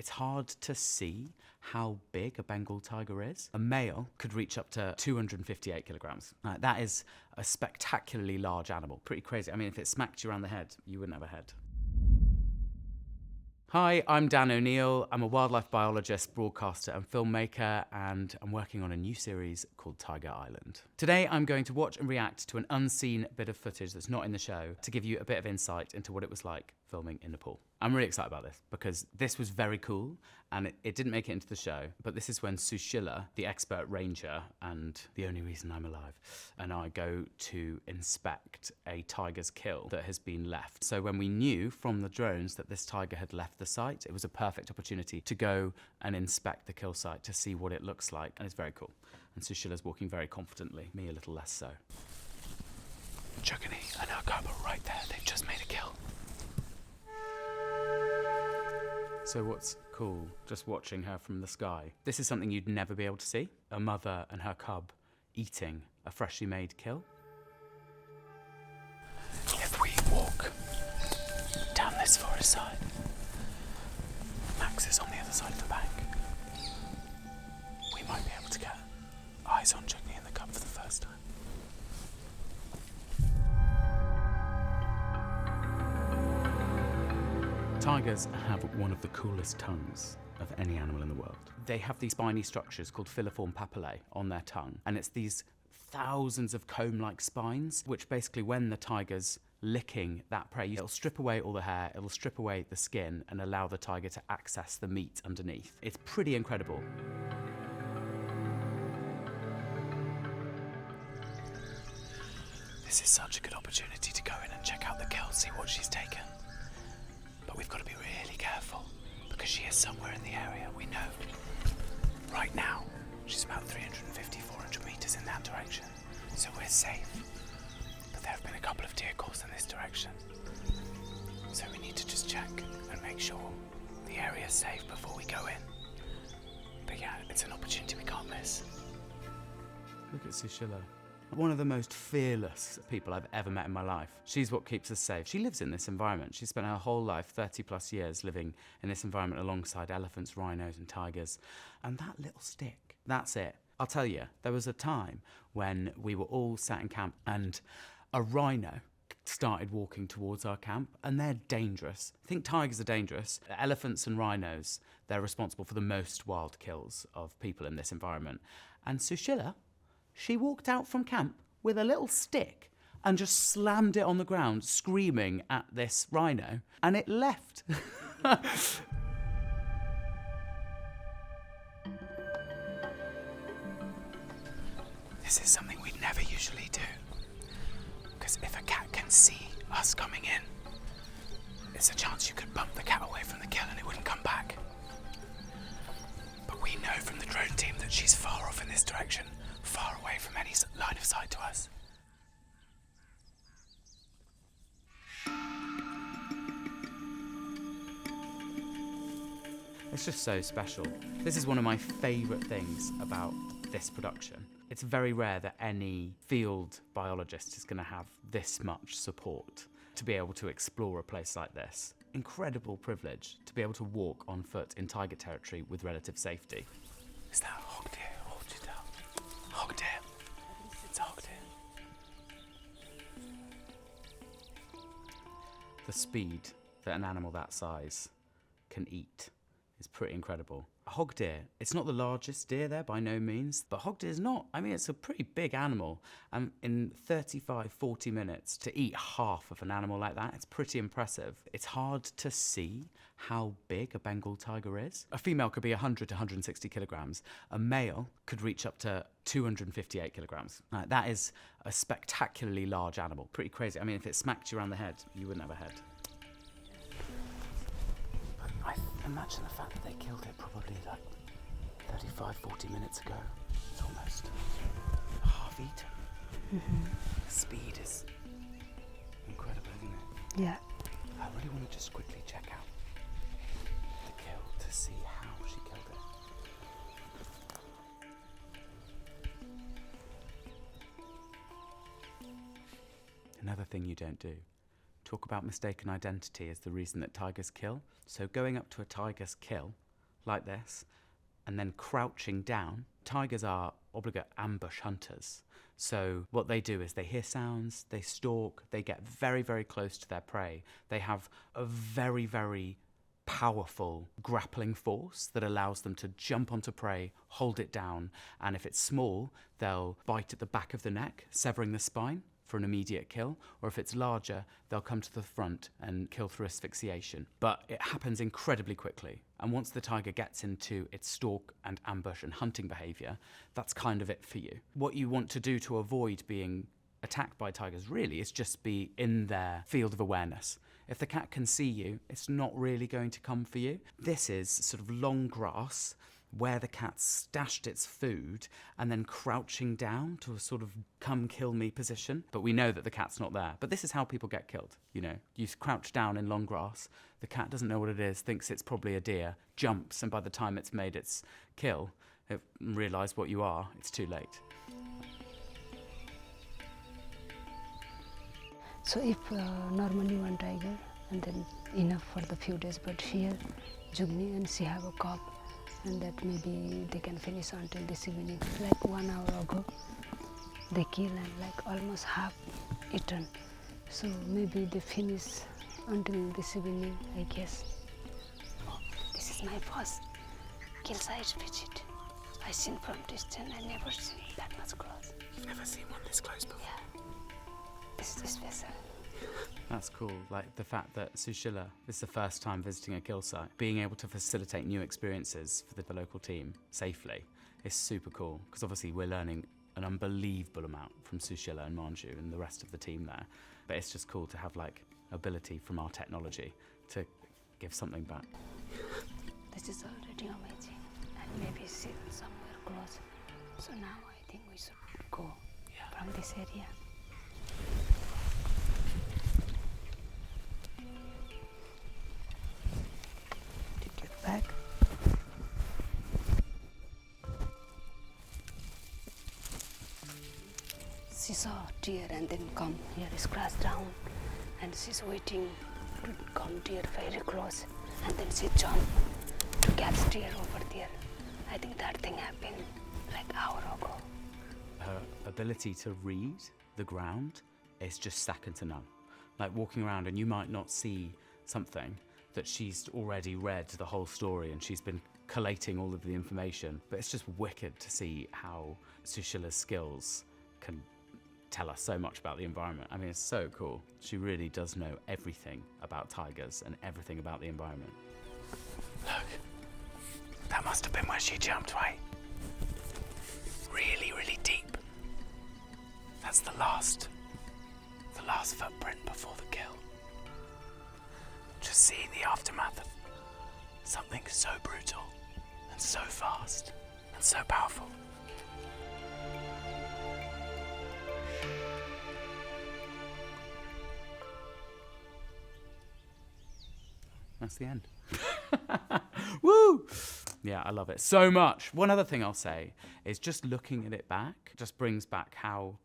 It's hard to see how big a Bengal tiger is. A male could reach up to 258 kilograms. That is a spectacularly large animal. Pretty crazy. I mean, if it smacked you around the head, you wouldn't have a head. Hi, I'm Dan O'Neill. I'm a wildlife biologist, broadcaster and filmmaker, and I'm working on a new series called Tiger Island. Today I'm going to watch and react to an unseen bit of footage that's not in the show to give you a bit of insight into what it was like filming in Nepal. I'm really excited about this because this was very cool and it didn't make it into the show, but this is when Sushila, the expert ranger and the only reason I'm alive, and I go to inspect a tiger's kill that has been left. So when we knew from the drones that this tiger had left the site, it was a perfect opportunity to go and inspect the kill site to see what it looks like, and it's very cool. And Sushila's walking very confidently, me a little less so. Chugani and her cub are right there, they've just made a kill. So what's cool, just watching her from the sky, this is something you'd never be able to see. A mother and her cub eating a freshly made kill. If we walk down this forest side, Max is on the other side of the bank, we might be able to get eyes on Chugni and the cub for the first time. Tigers have one of the coolest tongues of any animal in the world. They have these spiny structures called filiform papillae on their tongue, and it's these thousands of comb-like spines, which basically when the tiger's licking that prey, it'll strip away all the hair, it'll strip away the skin and allow the tiger to access the meat underneath. It's pretty incredible. This is such a good opportunity to go in and check out the kill, see what she's taken. But we've got to be really careful because she is somewhere in the area, we know. Right now, she's about 350, 400 metres in that direction, so we're safe. But there have been a couple of deer calls in this direction, so we need to just check and make sure the area is safe before we go in. But yeah, it's an opportunity we can't miss. Look at Sushila. One of the most fearless people I've ever met in my life. She's what keeps us safe. She lives in this environment. She spent her whole life, 30 plus years, living in this environment alongside elephants, rhinos and tigers. And that little stick, that's it. I'll tell you, there was a time when we were all sat in camp and a rhino started walking towards our camp, and they're dangerous. I think tigers are dangerous. Elephants and rhinos, they're responsible for the most wild kills of people in this environment. And Sushila, she walked out from camp with a little stick and just slammed it on the ground, screaming at this rhino, and it left. This is something we'd never usually do, because if a cat can see us coming in, there's a chance you could bump the cat away from the kill and it wouldn't come back. But we know from the drone team that she's far off in this direction, far away from any line of sight to us. It's just so special. This is one of my favourite things about this production. It's very rare that any field biologist is going to have this much support to be able to explore a place like this. Incredible privilege to be able to walk on foot in tiger territory with relative safety. Is that a hog deer? Hold you down. Hog deer. It's a hog deer. The speed that an animal that size can eat is pretty incredible. A hog deer, it's not the largest deer there by no means, but hog deer is not. I mean, it's a pretty big animal. And in 35, 40 minutes to eat half of an animal like that, it's pretty impressive. It's hard to see how big a Bengal tiger is. A female could be 100 to 160 kilograms. A male could reach up to 258 kilograms. That is a spectacularly large animal. Pretty crazy. I mean, if it smacked you around the head, you wouldn't have a head. I imagine the fact that they killed it probably like 35, 40 minutes ago. It's almost half eaten. Mm-hmm. The speed is incredible, isn't it? Yeah. I really want to just quickly check out the kill to see how she killed it. Another thing you don't do. Talk about mistaken identity as the reason that tigers kill. So going up to a tiger's kill like this and then crouching down. Tigers are obligate ambush hunters. So what they do is they hear sounds, they stalk, they get very, very close to their prey. They have a very, very powerful grappling force that allows them to jump onto prey, hold it down, and if it's small, they'll bite at the back of the neck, severing the spine for an immediate kill, or if it's larger, they'll come to the front and kill through asphyxiation. But it happens incredibly quickly, and once the tiger gets into its stalk and ambush and hunting behaviour, that's kind of it for you. What you want to do to avoid being attacked by tigers really is just be in their field of awareness. If the cat can see you, it's not really going to come for you. This is sort of long grass where the cat stashed its food and then crouching down to a sort of come kill me position. But we know that the cat's not there. But this is how people get killed, you know. You crouch down in long grass, the cat doesn't know what it is, thinks it's probably a deer, jumps, and by the time it's made its kill, it realised what you are, it's too late. So if normally one tiger and then enough for the few days, but here Jugni and she have a cub, and that maybe they can finish until this evening. Like 1 hour ago they kill and like almost half eaten. So maybe they finish until this evening, I guess. This is my first kill site visit. I seen from distance, I never seen that much close. You've never seen one this close before? Yeah. This is special. That's cool. Like the fact that Sushila is the first time visiting a kill site, being able to facilitate new experiences for the local team safely is super cool. Because obviously we're learning an unbelievable amount from Sushila and Manju and the rest of the team there. But it's just cool to have like ability from our technology to give something back. This is already amazing, and maybe still somewhere close. So now I think we should go from this area. Back. She saw deer and then come here, scratch down, and she's waiting to come deer very close, and then she jumped to catch deer over there. I think that thing happened like an hour ago. Her ability to read the ground is just second to none. Like walking around and you might not see something that she's already read the whole story and she's been collating all of the information. But it's just wicked to see how Sushila's skills can tell us so much about the environment. I mean, it's so cool. She really does know everything about tigers and everything about the environment. Look, that must have been where she jumped, right? Really, really deep. That's the last footprint before the kill. Just seeing the aftermath of something so brutal and so fast and so powerful. That's the end. Woo! Yeah, I love it so much. One other thing I'll say is just looking at it back just brings back how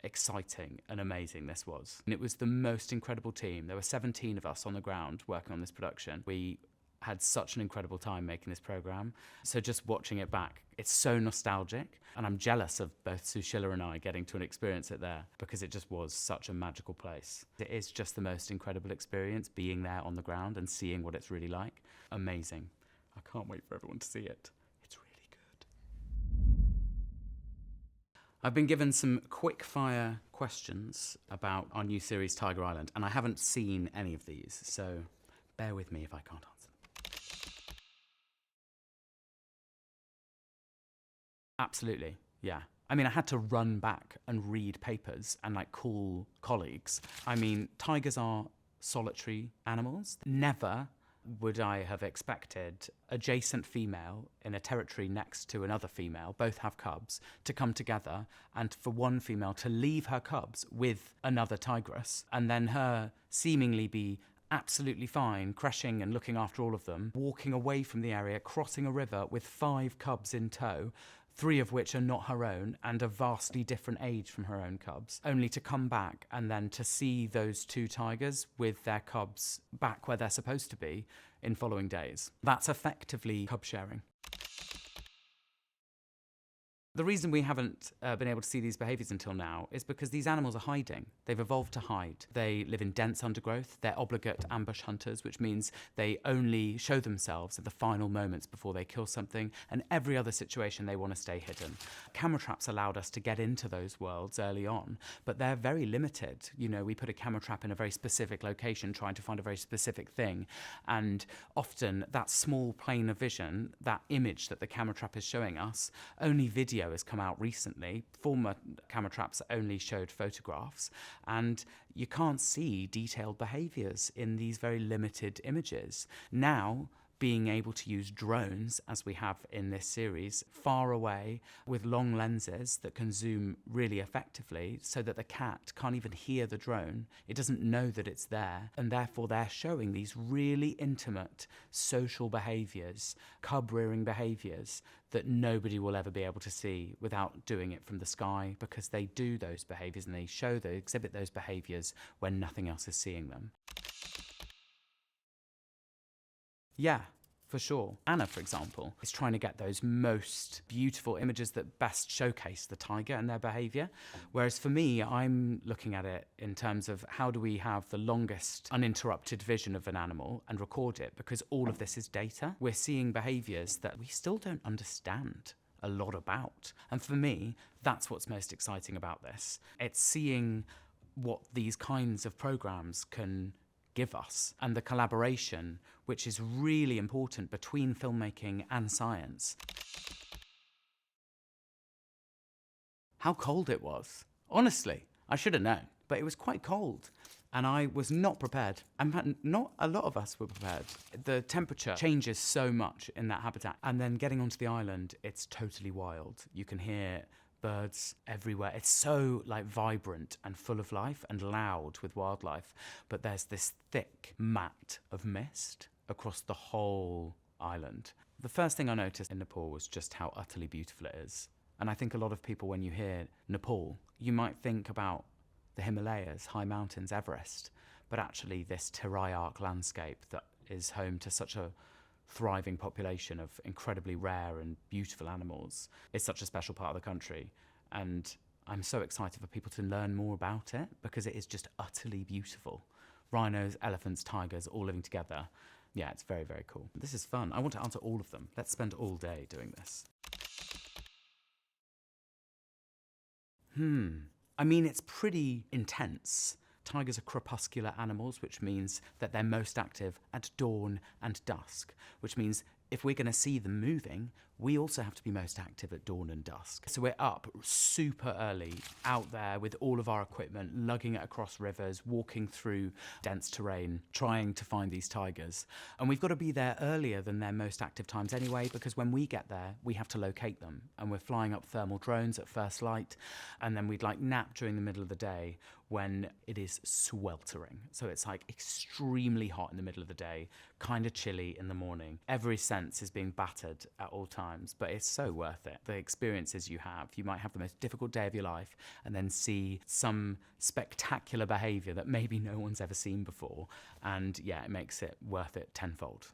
exciting and amazing this was. And it was the most incredible team. There were 17 of us on the ground working on this production. We had such an incredible time making this program. So just watching it back, it's so nostalgic. And I'm jealous of both Sushila and I getting to experience it there because it just was such a magical place. It is just the most incredible experience being there on the ground and seeing what it's really like. Amazing. I can't wait for everyone to see it. It's really good. I've been given some quick fire questions about our new series Tiger Island, and I haven't seen any of these, so bear with me if I can't answer them. Absolutely, yeah. I mean, I had to run back and read papers and call colleagues. I mean, tigers are solitary animals. Never would I have expected adjacent female in a territory next to another female, both have cubs, to come together and for one female to leave her cubs with another tigress and then her seemingly be absolutely fine, crashing and looking after all of them, walking away from the area, crossing a river with 5 cubs in tow, 3 of which are not her own and a vastly different age from her own cubs, only to come back and then to see those 2 tigers with their cubs back where they're supposed to be in following days. That's effectively cub sharing. The reason we haven't been able to see these behaviours until now is because these animals are hiding. They've evolved to hide. They live in dense undergrowth. They're obligate ambush hunters, which means they only show themselves at the final moments before they kill something, and every other situation they want to stay hidden. Camera traps allowed us to get into those worlds early on, but they're very limited. You know, we put a camera trap in a very specific location trying to find a very specific thing, and often that small plane of vision, that image that the camera trap is showing us, only video has come out recently. Former camera traps only showed photographs, and you can't see detailed behaviours in these very limited images. Now, being able to use drones, as we have in this series, far away with long lenses that can zoom really effectively so that the cat can't even hear the drone. It doesn't know that it's there, and therefore they're showing these really intimate social behaviours, cub-rearing behaviours that nobody will ever be able to see without doing it from the sky, because they do those behaviours and they exhibit those behaviours when nothing else is seeing them. Yeah, for sure. Anna, for example, is trying to get those most beautiful images that best showcase the tiger and their behaviour. Whereas for me, I'm looking at it in terms of how do we have the longest uninterrupted vision of an animal and record it, because all of this is data. We're seeing behaviours that we still don't understand a lot about. And for me, that's what's most exciting about this. It's seeing what these kinds of programmes can give us, and the collaboration, which is really important between filmmaking and science. How cold it was. Honestly, I should have known, but it was quite cold. And I was not prepared. In fact, not a lot of us were prepared. The temperature changes so much in that habitat. And then getting onto the island, it's totally wild. You can hear birds everywhere. It's so vibrant and full of life and loud with wildlife. But there's this thick mat of mist across the whole island. The first thing I noticed in Nepal was just how utterly beautiful it is. And I think a lot of people, when you hear Nepal, you might think about the Himalayas, high mountains, Everest, but actually this Terai Arc landscape that is home to such a thriving population of incredibly rare and beautiful animals is such a special part of the country. And I'm so excited for people to learn more about it, because it is just utterly beautiful. Rhinos, elephants, tigers, all living together. Yeah, it's very, very cool. This is fun. I want to answer all of them. Let's spend all day doing this. I mean, it's pretty intense. Tigers are crepuscular animals, which means that they're most active at dawn and dusk, which means if we're going to see them moving, we also have to be most active at dawn and dusk. So we're up super early, out there with all of our equipment, lugging it across rivers, walking through dense terrain, trying to find these tigers. And we've got to be there earlier than their most active times anyway, because when we get there, we have to locate them. And we're flying up thermal drones at first light, and then we'd nap during the middle of the day when it is sweltering. So it's extremely hot in the middle of the day, kind of chilly in the morning. Every sense is being battered at all times, but it's so worth it. The experiences you might have the most difficult day of your life and then see some spectacular behaviour that maybe no one's ever seen before. And yeah, it makes it worth it tenfold.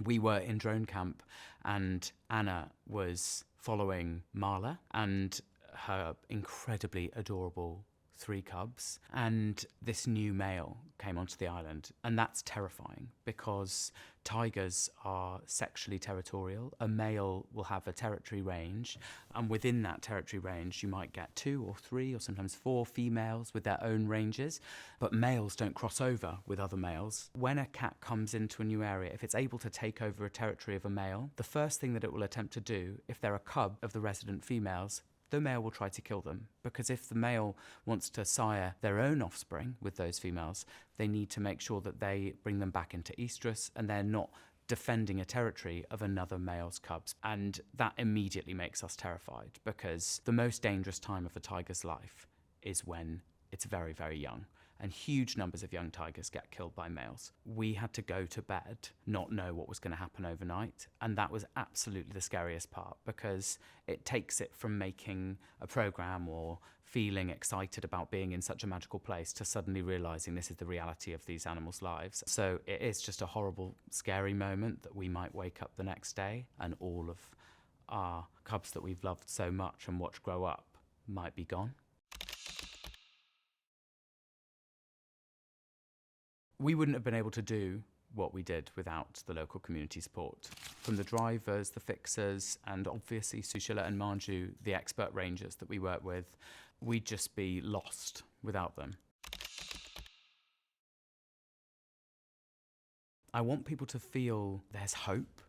We were in drone camp and Anna was following Marla and her incredibly adorable 3 cubs, and this new male came onto the island, and that's terrifying because tigers are sexually territorial. A male will have a territory range, and within that territory range you might get 2 or 3 or sometimes 4 females with their own ranges, but males don't cross over with other males. When a cat comes into a new area, if it's able to take over a territory of a male, the first thing that it will attempt to do, if they're a cub of the resident females, the male will try to kill them, because if the male wants to sire their own offspring with those females, they need to make sure that they bring them back into estrus and they're not defending a territory of another male's cubs. And that immediately makes us terrified, because the most dangerous time of a tiger's life is when it's very, very young. and huge numbers of young tigers get killed by males. We had to go to bed, not know what was going to happen overnight, and that was absolutely the scariest part, because it takes it from making a program or feeling excited about being in such a magical place to suddenly realizing this is the reality of these animals' lives. So it is just a horrible, scary moment that we might wake up the next day and all of our cubs that we've loved so much and watched grow up might be gone. We wouldn't have been able to do what we did without the local community support. From the drivers, the fixers, and obviously Sushila and Manju, the expert rangers that we work with, we'd just be lost without them. I want people to feel there's hope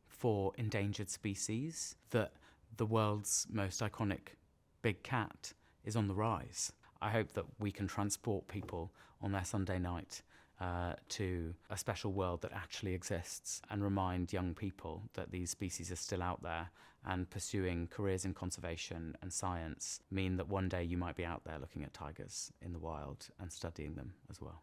for endangered species, that the world's most iconic big cat is on the rise. I hope that we can transport people on their Sunday night to a special world that actually exists, and remind young people that these species are still out there, and pursuing careers in conservation and science mean that one day you might be out there looking at tigers in the wild and studying them as well.